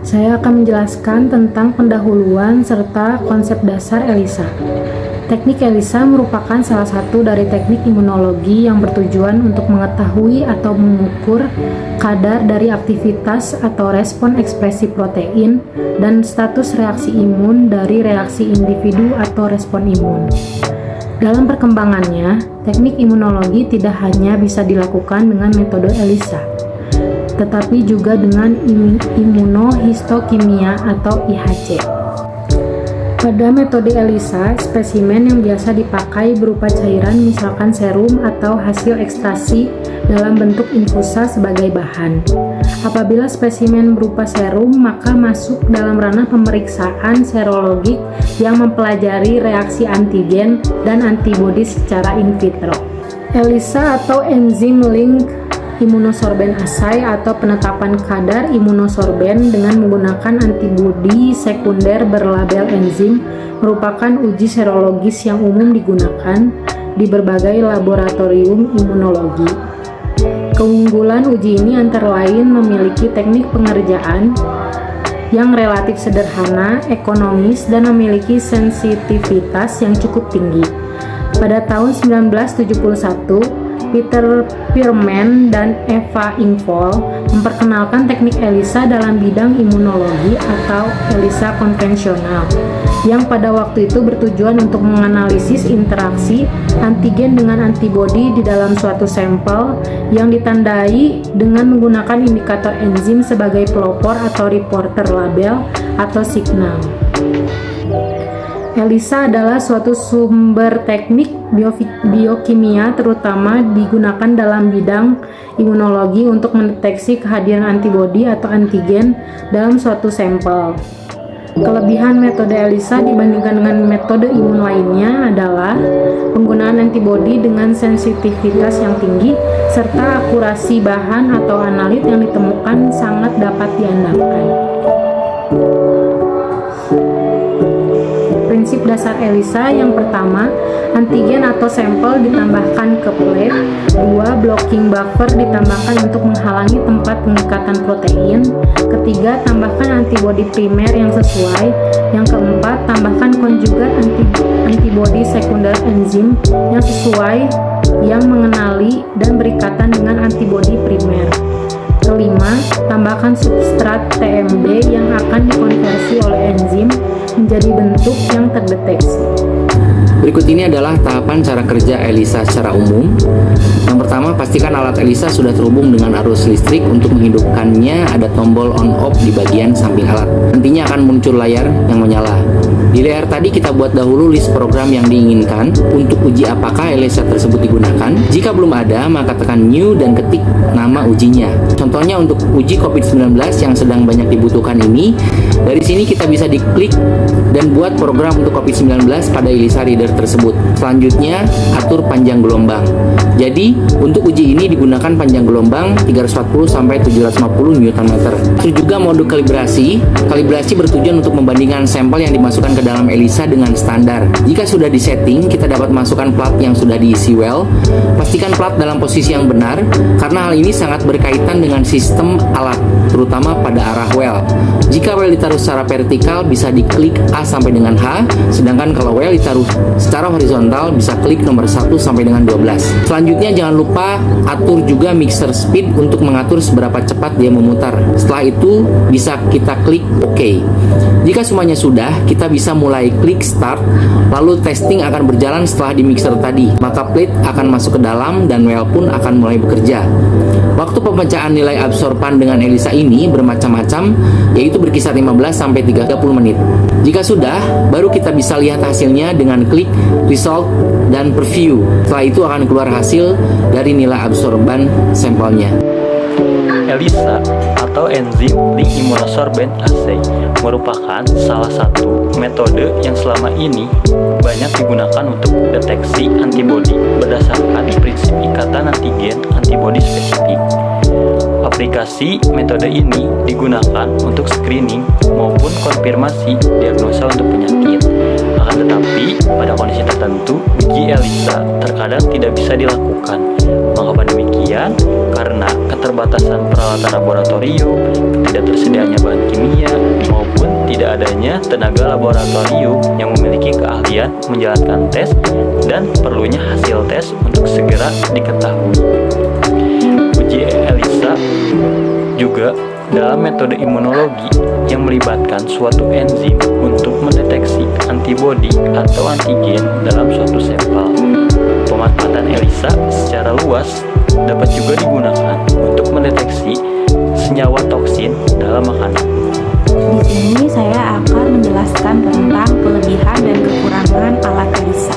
Saya akan menjelaskan tentang pendahuluan serta konsep dasar ELISA. Teknik ELISA merupakan salah satu dari teknik imunologi yang bertujuan untuk mengetahui atau mengukur kadar dari aktivitas atau respon ekspresi protein dan status reaksi imun dari reaksi individu atau respon imun. Dalam perkembangannya, teknik imunologi tidak hanya bisa dilakukan dengan metode ELISA, tetapi juga dengan imunohistokimia atau IHC. Pada metode ELISA, spesimen yang biasa dipakai berupa cairan misalkan serum atau hasil ekstraksi dalam bentuk infusa sebagai bahan. Apabila spesimen berupa serum, maka masuk dalam ranah pemeriksaan serologik yang mempelajari reaksi antigen dan antibodi secara in vitro. ELISA atau Enzyme Link Immunosorbent Assay atau penetapan kadar imunosorben dengan menggunakan antibodi sekunder berlabel enzim merupakan uji serologis yang umum digunakan di berbagai laboratorium imunologi. Keunggulan uji ini antara lain memiliki teknik pengerjaan yang relatif sederhana, ekonomis, dan memiliki sensitivitas yang cukup tinggi. Pada tahun 1971, Peter Pearman dan Eva Ingvol memperkenalkan teknik ELISA dalam bidang imunologi atau ELISA konvensional, yang pada waktu itu bertujuan untuk menganalisis interaksi antigen dengan antibodi di dalam suatu sampel yang ditandai dengan menggunakan indikator enzim sebagai pelopor atau reporter label atau signal. ELISA adalah suatu sumber teknik biokimia terutama digunakan dalam bidang imunologi untuk mendeteksi kehadiran antibodi atau antigen dalam suatu sampel. Kelebihan metode ELISA dibandingkan dengan metode imun lainnya adalah penggunaan antibodi dengan sensitivitas yang tinggi serta akurasi bahan atau analit yang ditemukan sangat dapat diandalkan. Prinsip dasar ELISA yang pertama, antigen atau sampel ditambahkan ke plate. 2. Blocking buffer ditambahkan untuk menghalangi tempat pengikatan protein. Ketiga, tambahkan antibodi primer yang sesuai. Yang keempat, tambahkan konjugat antibodi sekunder enzim yang sesuai yang mengenali dan berikatan dengan antibodi primer. Kelima, tambahkan substrat TMB yang akan dikonversi oleh enzim menjadi bentuk yang terdeteksi. Berikut ini adalah tahapan cara kerja ELISA secara umum. Yang pertama, pastikan alat ELISA sudah terhubung dengan arus listrik. Untuk menghidupkannya, ada tombol on-off di bagian samping alat. Nantinya akan muncul layar yang menyala. Di layar tadi kita buat dahulu list program yang diinginkan untuk uji apakah ELISA tersebut digunakan. Jika belum ada, maka tekan New dan ketik nama ujinya. Contohnya untuk uji COVID-19 yang sedang banyak dibutuhkan ini, dari sini kita bisa diklik dan buat program untuk COVID-19 pada ELISA reader tersebut. Selanjutnya, atur panjang gelombang. Jadi, untuk uji ini digunakan panjang gelombang 340 sampai 750 Nm. Itu juga mode kalibrasi. Kalibrasi bertujuan untuk membandingkan sampel yang dimasukkan ke dalam ELISA dengan standar. Jika sudah disetting, kita dapat masukkan plat yang sudah diisi well. Pastikan plat dalam posisi yang benar, karena hal ini sangat berkaitan dengan sistem alat, terutama pada arah well. Jika well ditaruh secara vertikal, bisa diklik A sampai dengan H, sedangkan kalau well ditaruh secara horizontal, bisa klik nomor 1 sampai dengan 12. Selanjutnya, jangan lupa atur juga mixer speed untuk mengatur seberapa cepat dia memutar. Setelah itu, bisa kita klik OK. Jika semuanya sudah, kita bisa mulai klik start, lalu testing akan berjalan setelah di mixer tadi. Maka plate akan masuk ke dalam dan well pun akan mulai bekerja. Waktu pemecahan nilai absorban dengan ELISA ini bermacam-macam, yaitu berkisar 15 sampai 30 menit. Jika sudah, baru kita bisa lihat hasilnya dengan klik result dan preview. Setelah itu akan keluar hasil dari nilai absorban sampelnya. ELISA atau Enzyme Link Immunosorbent Assay merupakan salah satu metode yang selama ini banyak digunakan untuk deteksi antibodi berdasarkan prinsip ikatan antigen antibodi spesifik. Aplikasi metode ini digunakan untuk screening maupun konfirmasi diagnosa untuk penyakit. Akan Akan tetapi, pada kondisi tertentu, uji ELISA terkadang tidak bisa dilakukan. Mengapa demikian? Karena keterbatasan peralatan laboratorium, tidak tersedianya bahan kimia, maupun tidak adanya tenaga laboratorium yang memiliki keahlian menjalankan tes dan perlunya hasil tes untuk segera diketahui. Uji ELISA juga dalam metode imunologi yang melibatkan suatu enzim untuk mendeteksi antibodi atau antigen dalam suatu sampel. Pemanfaatan ELISA secara luas dapat juga digunakan untuk mendeteksi senyawa toksin dalam makanan. Di sini saya akan menjelaskan tentang kelebihan dan kekurangan alat ELISA.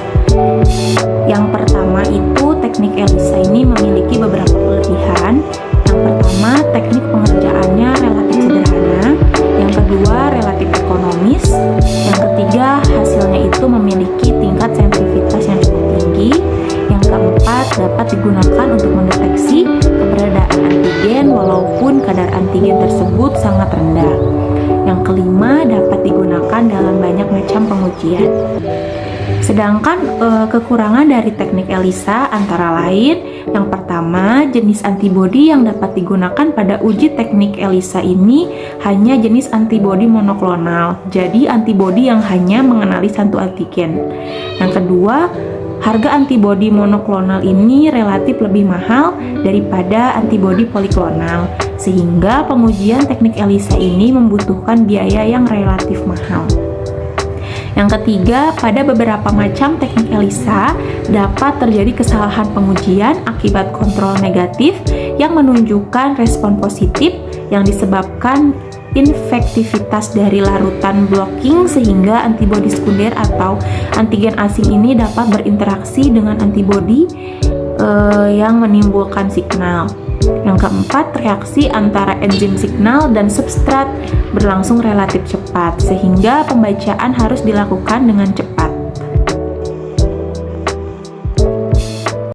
Yang pertama itu teknik ELISA ini memiliki beberapa kelebihan. Yang pertama, teknik pengerjaannya relatif sederhana. Yang kedua, relatif ekonomis. Yang ketiga, hasilnya itu memiliki tingkat sensitivitas yang cukup tinggi. Yang keempat, dapat digunakan untuk mendeteksi keberadaan antigen walaupun kadar antigen tersebut sangat rendah. Yang kelima, dapat digunakan dalam banyak macam pengujian. Sedangkan kekurangan dari teknik ELISA antara lain, yang pertama, jenis antibodi yang dapat digunakan pada uji teknik ELISA ini hanya jenis antibodi monoklonal, jadi antibodi yang hanya mengenali satu antigen. Yang kedua, harga antibodi monoklonal ini relatif lebih mahal daripada antibodi poliklonal, sehingga pengujian teknik ELISA ini membutuhkan biaya yang relatif mahal. Yang ketiga, pada beberapa macam teknik ELISA dapat terjadi kesalahan pengujian akibat kontrol negatif yang menunjukkan respon positif yang disebabkan infektivitas dari larutan blocking sehingga antibodi sekunder atau antigen asing ini dapat berinteraksi dengan antibodi yang menimbulkan signal. Yang keempat, reaksi antara enzim signal dan substrat berlangsung relatif cepat, sehingga pembacaan harus dilakukan dengan cepat.